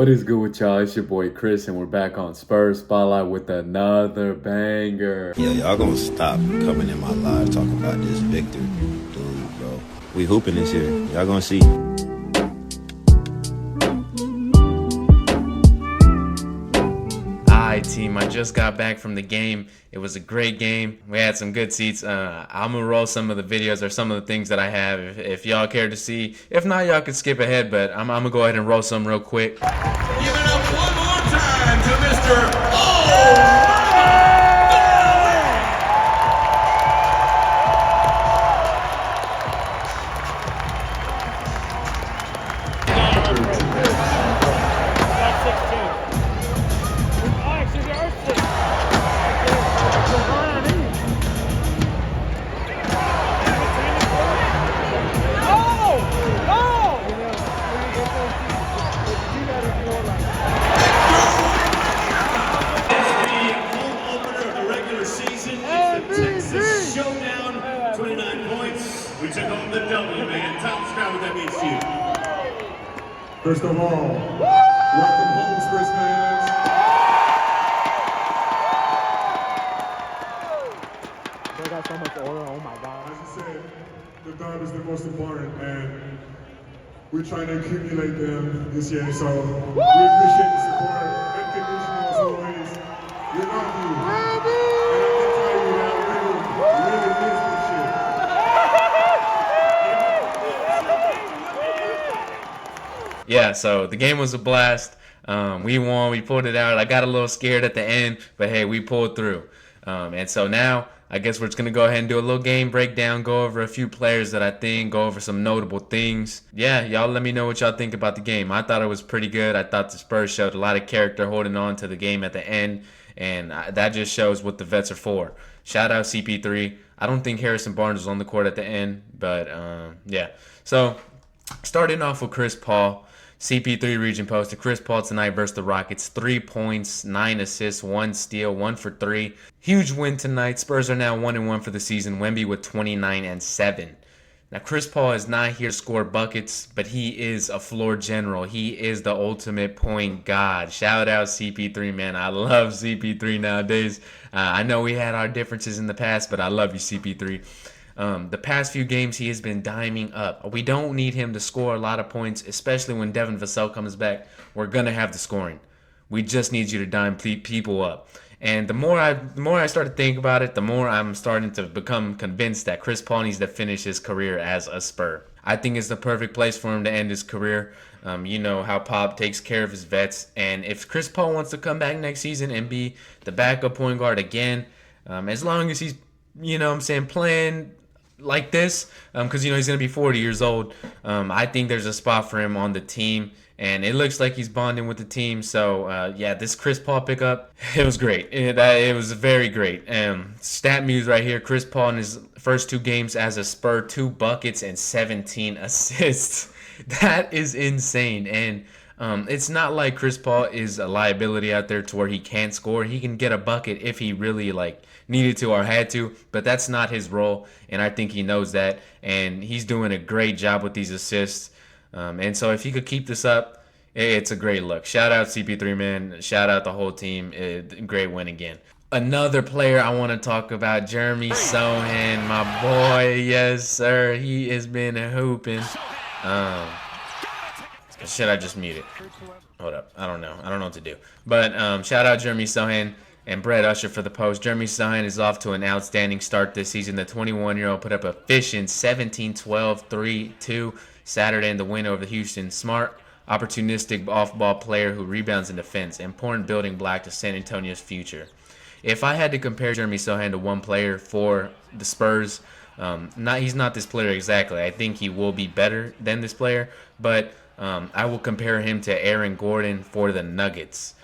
What is good with y'all? It's your boy Chris, and we're back on Spurs Spotlight with another banger. Yo, y'all gonna stop coming in my live talking about this Victor dude, bro. We hooping this year. Y'all gonna see. Hi team, I just got back from the game. It was a great game. We had some good seats. I'm gonna roll some of the videos or some of the things that I have if y'all care to see. If not, y'all can skip ahead, but I'm gonna go ahead and roll some real quick. Give it up one more time to Mr. Oh! Texas Showdown, 29 points. We took home the W, man. Tom, describe what that means to you. First of all, welcome home, Spurs fans. They got so much order, oh my God. As you said, the dub is the most important, and we're trying to accumulate them this year, so we appreciate the support. Unconditional as always. We love you. And I can tell you that really means this shit. Yeah, so the game was a blast. We won, we pulled it out. I got a little scared at the end, but hey, we pulled through. And so now, I guess we're just going to go ahead and do a little game breakdown, go over a few players that I think, go over some notable things. Yeah, y'all let me know what y'all think about the game. I thought it was pretty good. I thought the Spurs showed a lot of character holding on to the game at the end, and that just shows what the vets are for. Shout out CP3. I don't think Harrison Barnes was on the court at the end, but yeah. So, starting off with Chris Paul. CP3 region posted Chris Paul tonight versus the Rockets. 3 points, 9 assists, 1 steal, 1 for 3. Huge win tonight. Spurs are now 1-1 for the season. Wemby with 29 and 7. Now, Chris Paul is not here to score buckets, but he is a floor general. He is the ultimate point god. Shout out CP3, man. I love CP3 nowadays. I know we had our differences in the past, but I love you, CP3. The past few games, he has been diming up. We don't need him to score a lot of points, especially when Devin Vassell comes back. We're going to have the scoring. We just need you to dime people up. And the more I start to think about it, the more I'm starting to become convinced that Chris Paul needs to finish his career as a Spur. I think it's the perfect place for him to end his career. You know how Pop takes care of his vets. And if Chris Paul wants to come back next season and be the backup point guard again, as long as he's, playing like this, because he's going to be 40 years old. I think there's a spot for him on the team, and it looks like he's bonding with the team. So yeah, this Chris Paul pickup, it was great. It was very great. Stat muse right here: Chris Paul in his first 2 games as a Spur, 2 buckets and 17 assists. That is insane. And it's not like Chris Paul is a liability out there to where he can't score. He can get a bucket if he really needed to or had to, but that's not his role, and I think he knows that, and he's doing a great job with these assists. And so if he could keep this up, it's a great look. Shout out CP3, man. Shout out the whole team. Great win again. Another player I want to talk about, Jeremy Sohan, my boy. Yes, sir. He has been hooping. Should I just mute it? Hold up. I don't know what to do. But shout out Jeremy Sohan and Brett Usher for the post. Jeremy Sohan is off to an outstanding start this season. The 21-year-old put up a efficient 17-12, 3-2 Saturday in the win over Houston. Smart, opportunistic off-ball player who rebounds and defends. Important building block to San Antonio's future. If I had to compare Jeremy Sohan to one player for the Spurs, he's not this player exactly. I think he will be better than this player, but I will compare him to Aaron Gordon for the Nuggets.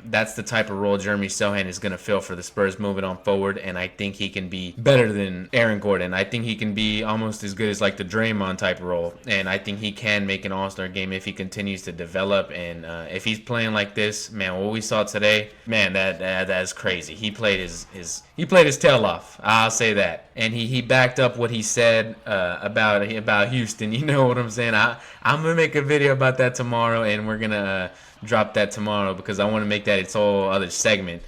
That's the type of role Jeremy Sohan is going to fill for the Spurs moving on forward, and I think he can be better than Aaron Gordon. I think he can be almost as good as the Draymond type of role, and I think he can make an all-star game if he continues to develop, and if he's playing like this, man, what we saw today, man, that is crazy. He played his tail off. I'll say that. and he backed up what he said about Houston. You know what I'm saying? I'm gonna make a video about that tomorrow, and we're gonna drop that tomorrow because I want to make that its whole other segment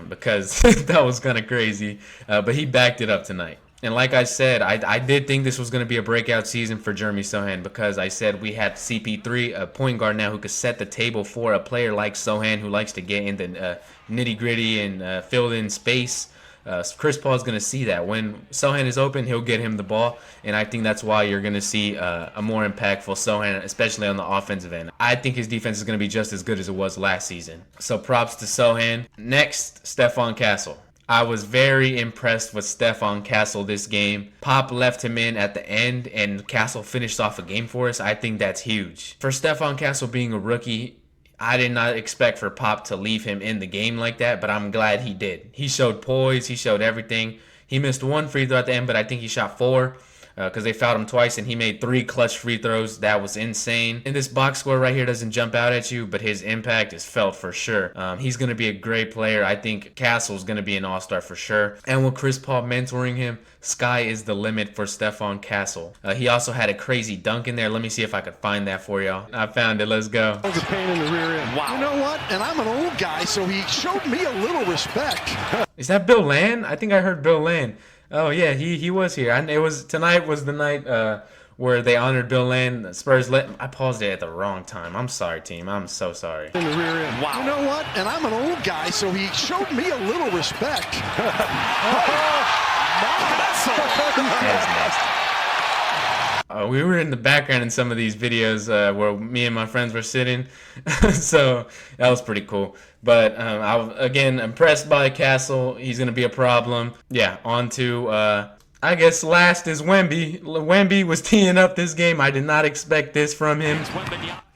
because that was kind of crazy. But he backed it up tonight. And like I said, I did think this was going to be a breakout season for Jeremy Sohan because I said we had CP3, a point guard now who could set the table for a player like Sohan who likes to get in the nitty-gritty and fill in space. Chris Paul is going to see that. When Sohan is open, he'll get him the ball, and I think that's why you're going to see a more impactful Sohan, especially on the offensive end. I think his defense is going to be just as good as it was last season. So props to Sohan. Next, Stefon Castle. I was very impressed with Stefon Castle this game. Pop left him in at the end, and Castle finished off a game for us. I think that's huge. For Stefon Castle being a rookie, I did not expect for Pop to leave him in the game like that, but I'm glad he did. He showed poise. He showed everything. He missed one free throw at the end, but I think he shot 4 because they fouled him twice, and he made 3 clutch free throws. That was insane. And this box score right here doesn't jump out at you, but his impact is felt for sure. He's going to be a great player. I think Castle's going to be an all-star for sure. And with Chris Paul mentoring him, sky is the limit for Stefon Castle. He also had a crazy dunk in there. Let me see if I could find that for y'all. I found it. Let's go. A pain in the rear end. Wow. You know what? And I'm an old guy, so he showed me a little respect. Is that Bill Land? I think I heard Bill Land. Oh yeah, he was here. Tonight was the night where they honored Bill Land. Spurs I paused it at the wrong time. I'm sorry, team. I'm so sorry. In the rear end. Wow. You know what? And I'm an old guy, so he showed me a little respect. We were in the background in some of these videos where me and my friends were sitting, so that was pretty cool. But I was, again, impressed by Castle. He's going to be a problem. Yeah, on to, I guess last is Wemby. Wemby was teeing up this game. I did not expect this from him,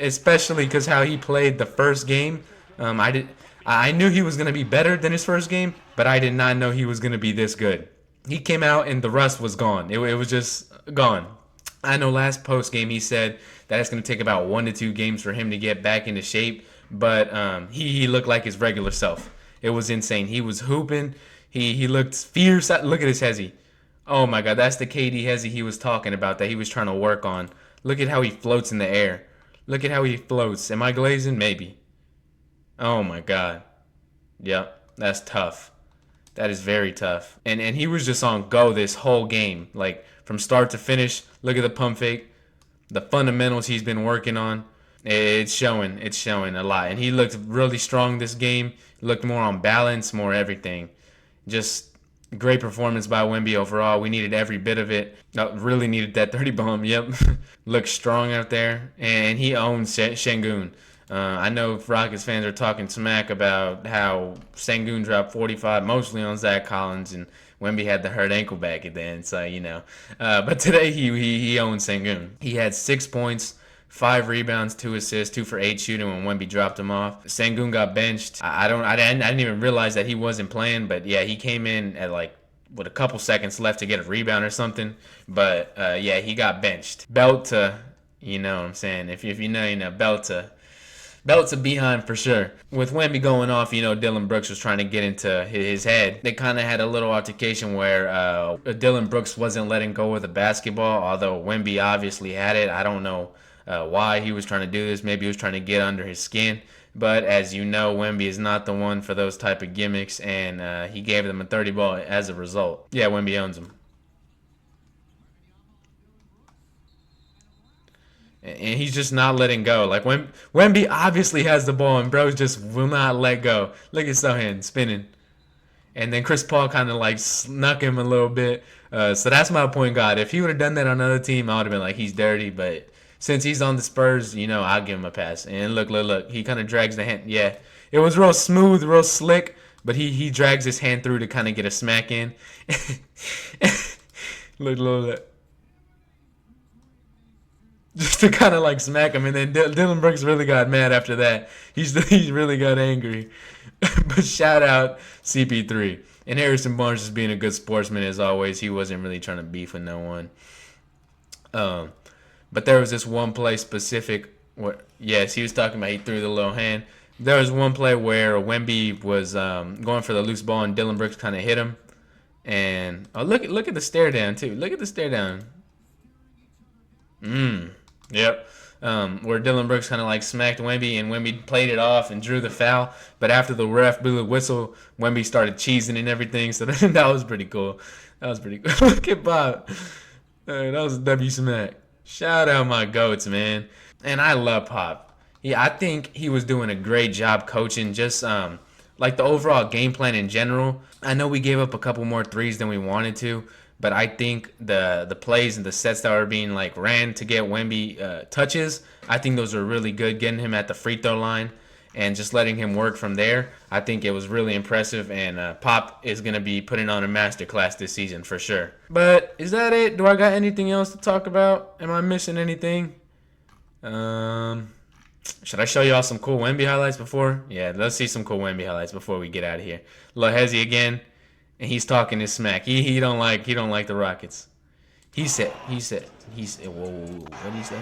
especially because how he played the first game. I knew he was going to be better than his first game, but I did not know he was going to be this good. He came out and the rust was gone. It was just gone. I know last post game he said that it's going to take about 1 to 2 games for him to get back into shape, but he looked like his regular self. It was insane. He was hooping. He looked fierce. Look at his hezzy. Oh my God, that's the KD hezzy he was talking about that he was trying to work on. Look at how he floats in the air. Look at how he floats. Am I glazing? Maybe. Oh my God. Yep, that's tough. That is very tough. And he was just on go this whole game, like from start to finish. Look at the pump fake, the fundamentals he's been working on. It's showing a lot. And he looked really strong this game. Looked more on balance, more everything. Just great performance by Wemby overall. We needed every bit of it. Really needed that 30 bomb. Yep. Looked strong out there. And he owns Sengun. I know Rockets fans are talking smack about how Sengun dropped 45 mostly on Zach Collins, and Wemby had the hurt ankle back at the end, so you know. But today he owned Sengun. He had 6 points, 5 rebounds, 2 assists, 2 for 8 shooting when Wemby dropped him off. Sengun got benched. I didn't even realize that he wasn't playing, but yeah, he came in at like with a couple seconds left to get a rebound or something. But yeah, he got benched. Belt to, you know what I'm saying? If you know, you know, belt to behind for sure. With Wemby going off, you know, Dylan Brooks was trying to get into his head. They kind of had a little altercation where Dylan Brooks wasn't letting go of the basketball, although Wemby obviously had it. I don't know why he was trying to do this. Maybe he was trying to get under his skin. But as you know, Wemby is not the one for those type of gimmicks, and he gave them a 30 ball as a result. Yeah, Wemby owns him. And he's just not letting go. Like Wemby obviously has the ball, and bro just will not let go. Look at Sohan spinning. And then Chris Paul kind of like snuck him a little bit. So that's my point guard. If he would have done that on another team, I would have been like, he's dirty. But since he's on the Spurs, you know, I'll give him a pass. And look. He kind of drags the hand. Yeah, it was real smooth, real slick. But he drags his hand through to kind of get a smack in. Look. Just to kind of like smack him, and then Dylan Brooks really got mad after that. He really got angry. But shout out CP3 and Harrison Barnes just being a good sportsman as always. He wasn't really trying to beef with no one. But there was this one play specific where, yes, he was talking about he threw the little hand. There was one play where Wemby was going for the loose ball and Dylan Brooks kind of hit him. And oh, look at the stare down too. Look at the stare down. Yep. Where Dylan Brooks kind of like smacked Wemby, and Wemby played it off and drew the foul. But after the ref blew the whistle, Wemby started cheesing and everything. So that was pretty cool. That was pretty cool. Look at Bob. That was a W smack. Shout out my goats, man. And I love Pop. Yeah, I think he was doing a great job coaching. Just like the overall game plan in general. I know we gave up a couple more threes than we wanted to, but I think the plays and the sets that were being like ran to get Wemby touches, I think those were really good. Getting him at the free throw line and just letting him work from there, I think it was really impressive. And Pop is gonna be putting on a masterclass this season for sure. But is that it? Do I got anything else to talk about? Am I missing anything? Should I show y'all some cool Wemby highlights before? Yeah, let's see some cool Wemby highlights before we get out of here. Lil Hezzy again, and he's talking his smack. He don't like the Rockets. He said, whoa, what did he say?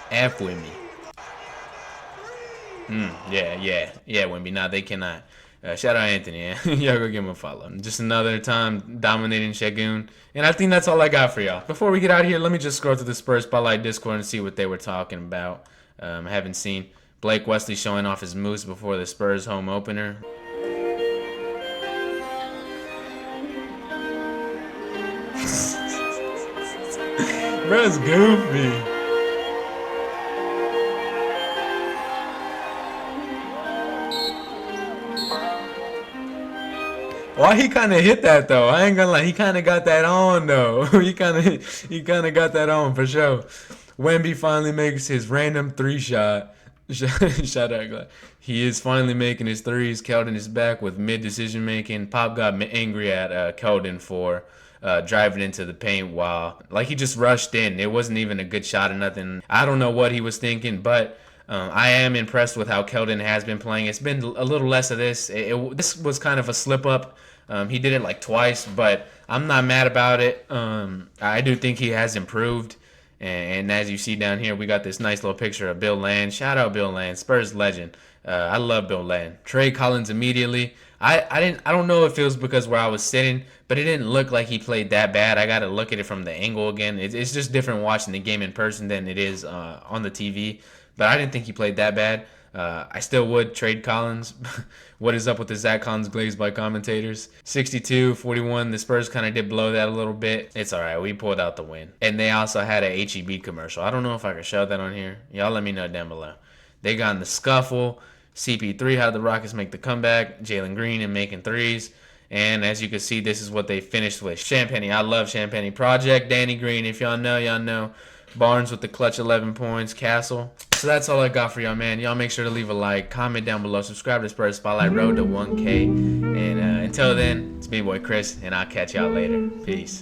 F with me. Yeah, Wemby. Nah, they cannot. Shout out Anthony. Yeah. Y'all go give him a follow. Just another time dominating Shagun. And I think that's all I got for y'all. Before we get out of here, let me just scroll through the Spurs Spotlight Discord and see what they were talking about. I haven't seen Blake Wesley showing off his moves before the Spurs home opener. Bro's goofy. Why he kind of hit that though? I ain't gonna lie, he kind of got that on though. he kind of got that on for sure. Wemby finally makes his random three shot. Shout out, Glad. He is finally making his threes. Keldon is back with mid decision making. Pop got angry at Keldon for driving into the paint while like he just rushed in. It wasn't even a good shot or nothing. I don't know what he was thinking, but I am impressed with how Keldon has been playing. It's been a little less of this. This was kind of a slip up. He did it like twice, but I'm not mad about it. I do think he has improved. And as you see down here, we got this nice little picture of Bill Land. Shout out Bill Land, Spurs legend. I love Bill Land. Trey Collins immediately. I don't know if it was because where I was sitting, but it didn't look like he played that bad. I got to look at it from the angle again. It's just different watching the game in person than it is on the TV. But I didn't think he played that bad. I still would trade Collins. What is up with the Zach Collins glaze by commentators? 62-41. The Spurs kind of did blow that a little bit. It's all right. We pulled out the win. And they also had a HEB commercial. I don't know if I can show that on here. Y'all let me know down below. They got in the scuffle. CP3 had the Rockets make the comeback. Jalen Green and making threes. And as you can see, this is what they finished with. Champagne. I love Champagne Project. Danny Green. If y'all know, y'all know. Barnes with the clutch 11 points. Castle. So that's all I got for y'all, man. Y'all make sure to leave a like, comment down below, subscribe to Spurs Spotlight Road to 1K. And until then, it's me, boy Chris, and I'll catch y'all later. Peace.